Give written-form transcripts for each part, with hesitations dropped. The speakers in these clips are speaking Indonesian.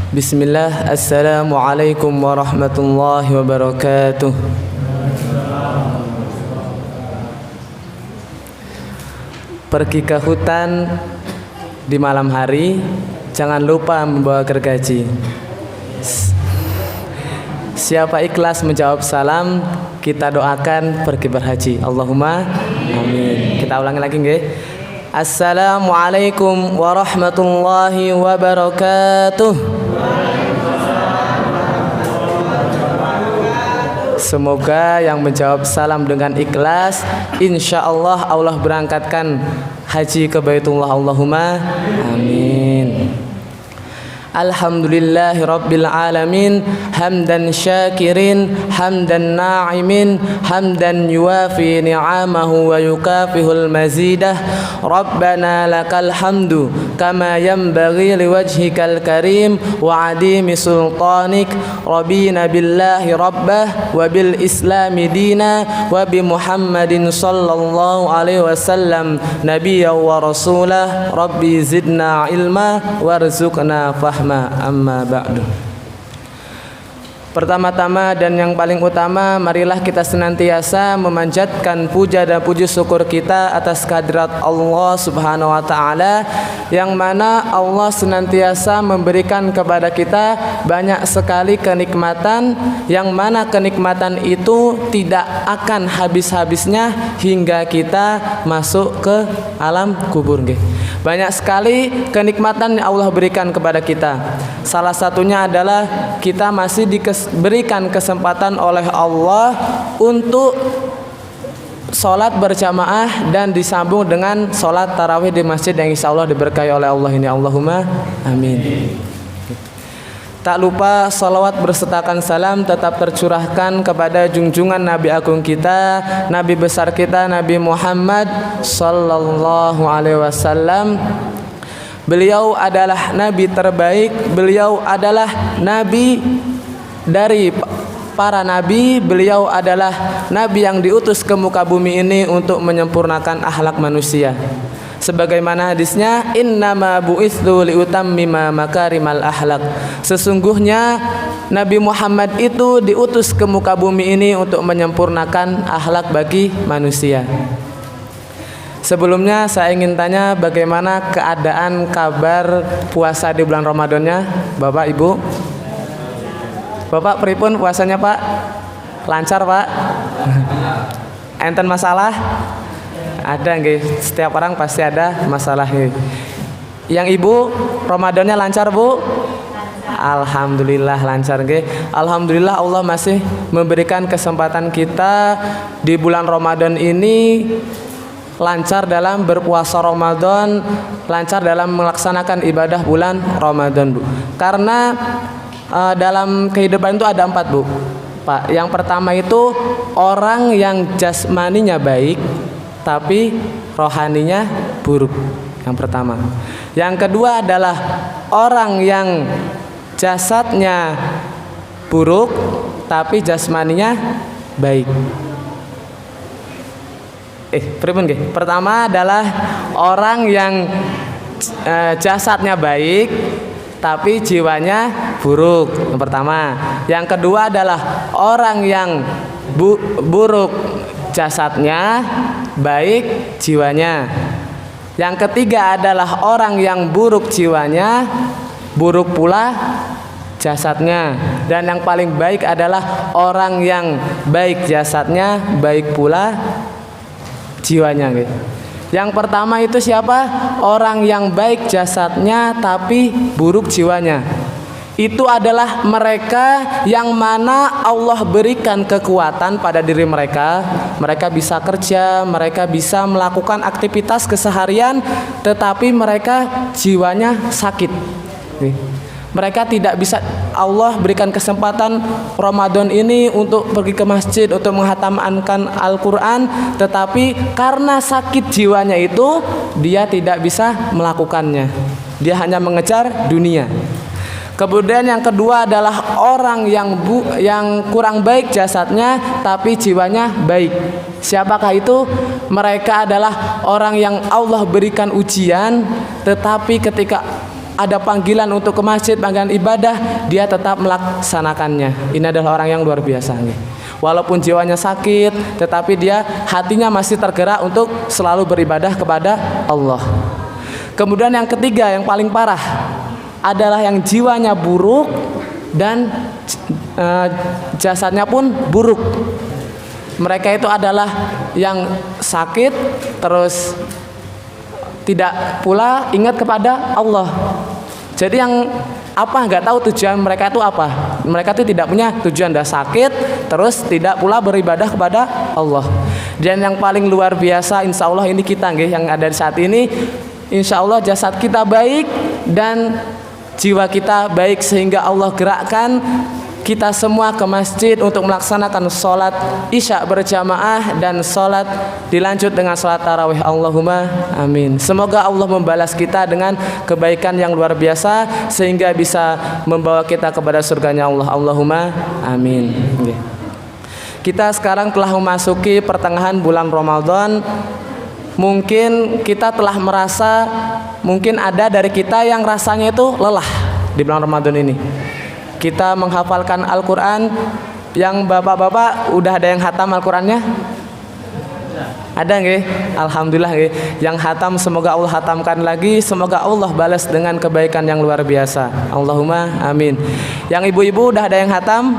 Bismillah, Assalamualaikum warahmatullahi wabarakatuh. Pergi ke hutan di malam hari, jangan lupa membawa gergaji. Siapa ikhlas menjawab salam, kita doakan pergi berhaji. Allahumma amin. Kita ulangi lagi nggih. Assalamualaikum warahmatullahi wabarakatuh. Semoga yang menjawab salam dengan ikhlas, insya Allah Allah berangkatkan haji ke Baitullah. Allahumma amin. Alhamdulillahi rabbil alamin, hamdan syakirin, hamdan na'imin, hamdan yuwafi ni'amahu wa yukafihul mazidah. Rabbana lakal hamdu kama yanbaghi liwajhikal karim wa adimi sultanik. Rabbina billahi rabbah wa bil islami dina wa bi Muhammadin sallallahu alaihi wasallam nabiyya wa rasulah. Rabbi zidna ilma warzuqna fahma. Amma ba'du. Pertama-tama dan yang paling utama, marilah kita senantiasa memanjatkan puja dan puji syukur kita atas kehadirat Allah Subhanahu wa taala, yang mana Allah senantiasa memberikan kepada kita banyak sekali kenikmatan, yang mana kenikmatan itu tidak akan habis-habisnya hingga kita masuk ke alam kubur. Banyak sekali kenikmatan yang Allah berikan kepada kita. Salah satunya adalah kita masih diberikan kesempatan oleh Allah untuk sholat berjamaah dan disambung dengan sholat tarawih di masjid yang insya Allah diberkahi oleh Allah ini. Allahumma amin. Tak lupa salawat bersertakan salam tetap tercurahkan kepada junjungan Nabi agung kita, Nabi besar kita, Nabi Muhammad sallallahu alaihi wasallam. Beliau adalah nabi terbaik, beliau adalah nabi dari para nabi, beliau adalah nabi yang diutus ke muka bumi ini untuk menyempurnakan akhlak manusia. Sebagaimana hadisnya, innama bu'itsu liutammima makarimal akhlak. Sesungguhnya Nabi Muhammad itu diutus ke muka bumi ini untuk menyempurnakan akhlak bagi manusia. Sebelumnya saya ingin tanya bagaimana keadaan kabar puasa di bulan Ramadannya, Bapak Ibu? Bapak pripun puasanya, Pak? Lancar, Pak? Enten masalah? Ada nggih, setiap orang pasti ada masalah. Yang Ibu Ramadannya lancar, Bu? Alhamdulillah lancar nggih. Alhamdulillah Allah masih memberikan kesempatan kita di bulan Ramadan ini lancar dalam berpuasa Ramadan, lancar dalam melaksanakan ibadah bulan Ramadan, Bu. Karena dalam kehidupan itu ada 4, Bu, Pak. Yang pertama itu orang yang jasmaninya baik tapi rohaninya buruk. Yang pertama. Yang kedua adalah orang yang jasadnya buruk tapi jasmaninya baik. Pripun nggih? Pertama adalah orang yang jasadnya baik tapi jiwanya buruk. Yang pertama. Yang kedua adalah orang yang buruk jasadnya, baik jiwanya. Yang ketiga adalah orang yang buruk jiwanya, buruk pula jasadnya. Dan yang paling baik adalah orang yang baik jasadnya, baik pula jiwanya. Yang pertama itu siapa? Orang yang baik jasadnya tapi buruk jiwanya. Itu adalah mereka yang mana Allah berikan kekuatan pada diri mereka. Mereka bisa kerja, mereka bisa melakukan aktivitas keseharian, tetapi mereka jiwanya sakit. Mereka tidak bisa. Allah berikan kesempatan Ramadan ini untuk pergi ke masjid, untuk menghatamkan Al-Quran, tetapi karena sakit jiwanya itu dia tidak bisa melakukannya. Dia hanya mengejar dunia. Kemudian yang kedua adalah orang yang kurang baik jasadnya tapi jiwanya baik. Siapakah itu? Mereka adalah orang yang Allah berikan ujian, tetapi ketika ada panggilan untuk ke masjid, panggilan ibadah, dia tetap melaksanakannya. Ini adalah orang yang luar biasa nih. Walaupun jiwanya sakit, tetapi dia hatinya masih tergerak untuk selalu beribadah kepada Allah. Kemudian yang ketiga, yang paling parah adalah yang jiwanya buruk dan jasadnya pun buruk. Mereka itu adalah yang sakit terus tidak pula ingat kepada Allah. Jadi yang nggak tahu tujuan mereka itu apa. Mereka itu tidak punya tujuan, dah sakit terus tidak pula beribadah kepada Allah. Dan yang paling luar biasa, insya Allah ini kita yang ada di saat ini, insya Allah jasad kita baik dan jiwa kita baik, sehingga Allah gerakkan kita semua ke masjid untuk melaksanakan sholat isya berjamaah dan sholat dilanjut dengan sholat tarawih. Allahumma amin. Semoga Allah membalas kita dengan kebaikan yang luar biasa sehingga bisa membawa kita kepada surganya Allah. Allahumma amin. Kita sekarang telah memasuki pertengahan bulan Ramadan. Mungkin kita telah merasa, mungkin ada dari kita yang rasanya itu lelah di bulan Ramadan ini. Kita menghafalkan Al-Quran. Yang bapak-bapak udah ada yang hatam Al-Qurannya? Ada nggih? Alhamdulillah nggih. Yang hatam semoga Allah hatamkan lagi, semoga Allah balas dengan kebaikan yang luar biasa. Allahumma amin. Yang ibu-ibu udah ada yang hatam?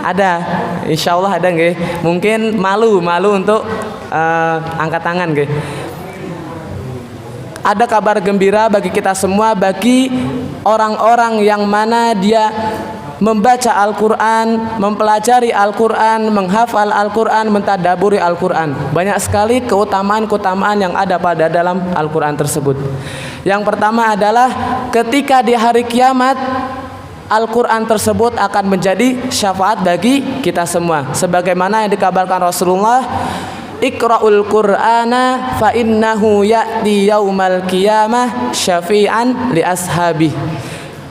Ada, insya Allah ada nggih. Mungkin malu untuk angkat tangan nggih. Ada kabar gembira bagi kita semua, bagi orang-orang yang mana dia membaca Al-Quran, mempelajari Al-Quran, menghafal Al-Quran, mentadaburi Al-Quran. Banyak sekali keutamaan-keutamaan yang ada pada dalam Al-Quran tersebut. Yang pertama adalah ketika di hari kiamat, Al-Quran tersebut akan menjadi syafaat bagi kita semua. Sebagaimana yang dikabarkan Rasulullah, Iqra'ul Qur'ana fa innahu ya'ti yaumal qiyamah syafi'an li ashabi.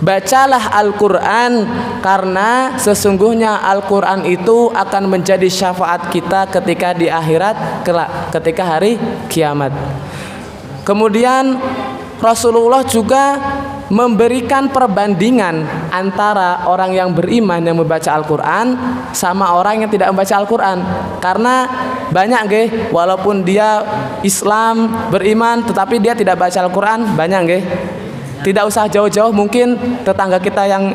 Bacalah Al-Quran karena sesungguhnya Al-Quran itu akan menjadi syafaat kita ketika di akhirat kelak, ketika hari kiamat. Kemudian Rasulullah juga memberikan perbandingan antara orang yang beriman yang membaca Al-Quran sama orang yang tidak membaca Al-Quran. Karena banyak nggih, walaupun dia Islam beriman tetapi dia tidak baca Al-Quran, banyak nggih. Tidak usah jauh-jauh, mungkin tetangga kita yang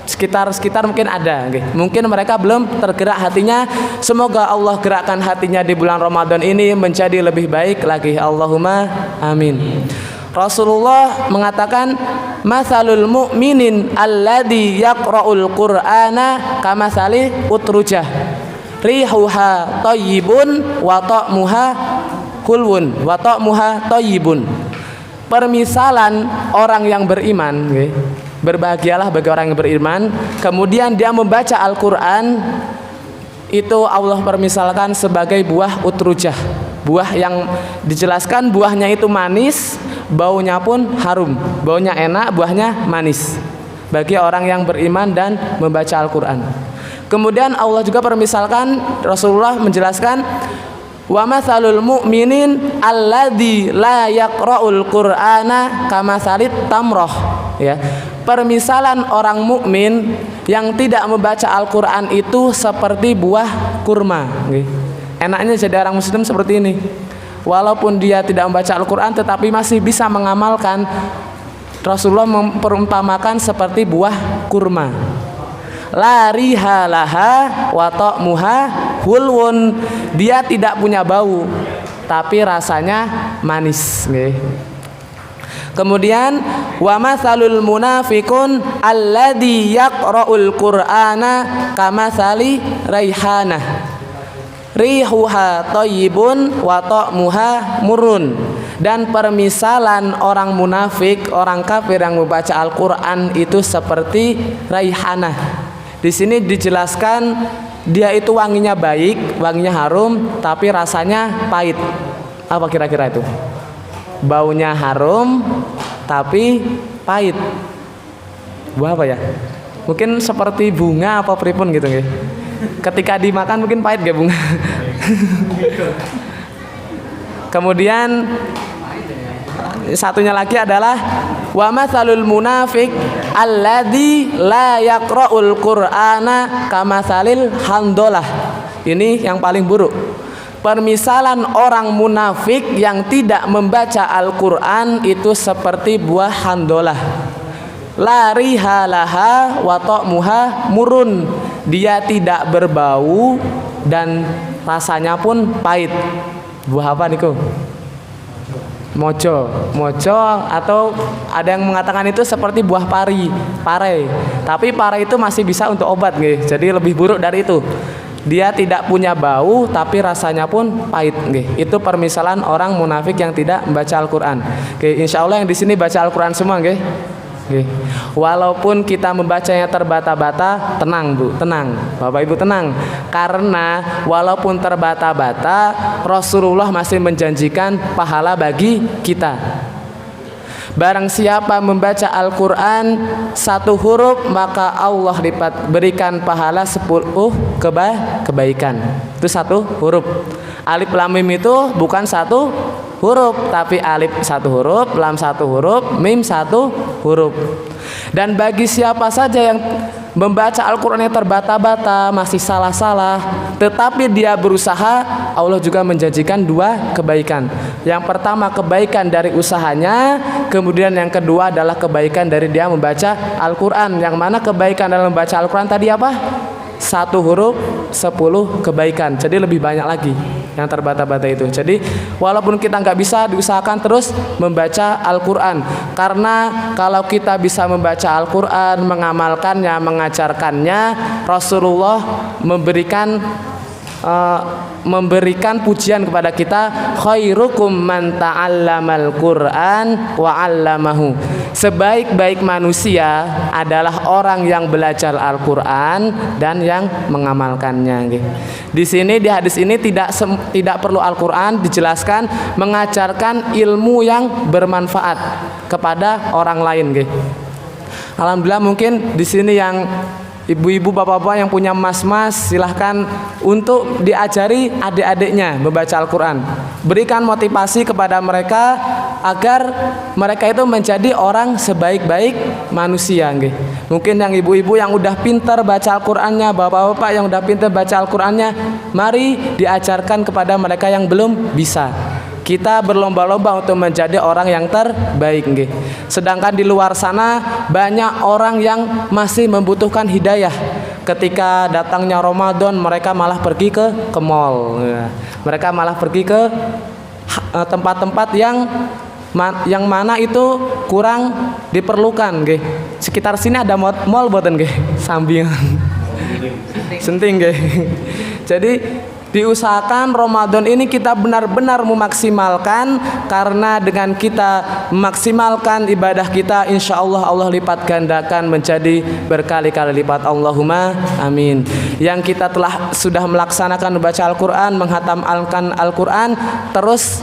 sekitar mungkin ada nggih. Mungkin mereka belum tergerak hatinya. Semoga Allah gerakkan hatinya di bulan Ramadan ini menjadi lebih baik lagi. Allahumma amin. Rasulullah mengatakan, masalul mu'minin alladhi yaqra'ul qur'ana kamathali utrujah rihuha thayyibun wa ta'muha hulwun wa ta'muha thayyibun. Permisalan orang yang beriman, okay? Berbahagialah bagi orang yang beriman, kemudian dia membaca Al-Quran, itu Allah permisalkan sebagai buah utrujah, buah yang dijelaskan buahnya itu manis, baunya pun harum, baunya enak, buahnya manis bagi orang yang beriman dan membaca Al-Quran. Kemudian Allah juga permisalkan, Rasulullah menjelaskan, wa matsalul mu'minin alladzi la yaqra'ul qur'ana kamatsalit tamrah, ya. Permisalan orang mukmin yang tidak membaca Al-Quran itu seperti buah kurma. Enaknya jadi orang muslim seperti ini. Walaupun dia tidak membaca Al-Quran tetapi masih bisa mengamalkan. Rasulullah memperumpamakan seperti buah kurma. La riha laha wa ta'muha hulwun. Dia tidak punya bau tapi rasanya manis. Kemudian wa matsalul munafiqun alladzi yaqra'ul qur'ana kamatsali raihanah rihuha thayyibun wa ta'muha murrun. Dan permisalan orang munafik, orang kafir yang membaca Al-Qur'an itu seperti raihanah. Di sini dijelaskan dia itu wanginya baik, wanginya harum, tapi rasanya pahit. Apa kira-kira itu? Baunya harum tapi pahit. Buah apa ya? Mungkin seperti bunga apa pripun gitu nggih. Ketika dimakan mungkin pahit nggih bunga. Kemudian satunya lagi adalah wa matsalul munafiq alladzi la yaqra'ul qur'ana kamatsalil handolah. Ini yang paling buruk. Permisalan orang munafik yang tidak membaca Al-Qur'an itu seperti buah handolah. La rihalaha wa ta'muha murun. Dia tidak berbau dan rasanya pun pahit. Buah apa niku? Mojo atau ada yang mengatakan itu seperti buah pare. Tapi pare itu masih bisa untuk obat nggih. Jadi lebih buruk dari itu. Dia tidak punya bau tapi rasanya pun pahit nggih. Itu permisalan orang munafik yang tidak membaca Al-Qur'an. Oke, insyaallah yang di sini baca Al-Qur'an semua nggih. Oke. Walaupun kita membacanya terbata-bata, tenang Bu, tenang. Bapak Ibu tenang. Karena walaupun terbata-bata, Rasulullah masih menjanjikan pahala bagi kita. Barang siapa membaca Al-Qur'an satu huruf, maka Allah berikan pahala 10 kebaikan. Itu satu huruf. Alif lam mim itu bukan satu huruf, tapi alif satu huruf, lam satu huruf, mim satu huruf. Dan bagi siapa saja yang membaca Al-Qur'annya terbata-bata, masih salah-salah, tetapi dia berusaha, Allah juga menjanjikan 2 kebaikan. Yang pertama kebaikan dari usahanya, kemudian yang kedua adalah kebaikan dari dia membaca Al-Qur'an. Yang mana kebaikan dalam membaca Al-Qur'an tadi apa? Satu huruf 10 kebaikan. Jadi lebih banyak lagi yang terbata-bata itu. Jadi walaupun kita nggak bisa, diusahakan terus membaca Al-Qur'an. Karena kalau kita bisa membaca Al-Qur'an, mengamalkannya, mengajarkannya, Rasulullah memberikan pujian kepada kita, khairukum man ta'allamal Qur'an wa 'allamahu. Sebaik-baik manusia adalah orang yang belajar Al-Qur'an dan yang mengamalkannya. Di sini di hadis ini tidak perlu Al-Qur'an, dijelaskan mengajarkan ilmu yang bermanfaat kepada orang lain. Alhamdulillah, mungkin di sini yang ibu-ibu, bapak-bapak yang punya mas-mas, silahkan untuk diajari adik-adiknya membaca Al-Qur'an. Berikan motivasi kepada mereka agar mereka itu menjadi orang sebaik-baik manusia. Mungkin yang ibu-ibu yang udah pintar baca Al-Qur'annya, bapak-bapak yang udah pintar baca Al-Qur'annya, mari diajarkan kepada mereka yang belum bisa. Kita berlomba-lomba untuk menjadi orang yang terbaik. Sedangkan di luar sana banyak orang yang masih membutuhkan hidayah. Ketika datangnya Ramadan, mereka malah pergi ke mall. Mereka malah pergi ke tempat-tempat yang mana itu kurang diperlukan. Sekitar sini ada mall boten sampingan. Senting. Jadi diusahakan Ramadan ini kita benar-benar memaksimalkan, karena dengan kita memaksimalkan ibadah kita, insya Allah Allah lipat gandakan menjadi berkali-kali lipat. Allahumma amin. Yang kita sudah melaksanakan membaca Al-Qur'an, menghatamkan Al-Qur'an, terus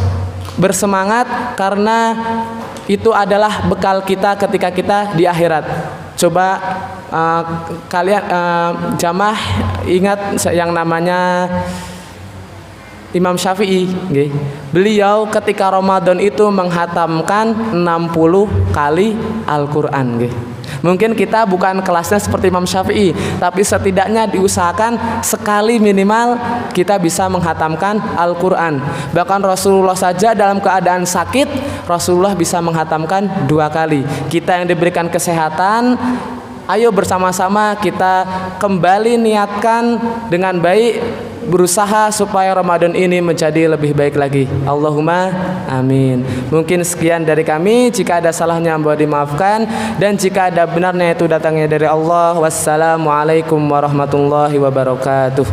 bersemangat, karena itu adalah bekal kita ketika kita di akhirat. Coba kalian jamaah ingat yang namanya Imam Syafi'i. Beliau ketika Ramadan itu menghatamkan 60 kali Al-Qur'an. Mungkin kita bukan kelasnya seperti Imam Syafi'i, tapi setidaknya diusahakan sekali minimal kita bisa menghatamkan Al-Qur'an. Bahkan Rasulullah saja dalam keadaan sakit, Rasulullah bisa menghatamkan 2 kali. Kita yang diberikan kesehatan, ayo bersama-sama kita kembali niatkan dengan baik, berusaha supaya Ramadan ini menjadi lebih baik lagi. Allahumma amin. Mungkin sekian dari kami. Jika ada salahnya mohon dimaafkan, dan jika ada benarnya itu datangnya dari Allah. Wassalamualaikum warahmatullahi wabarakatuh.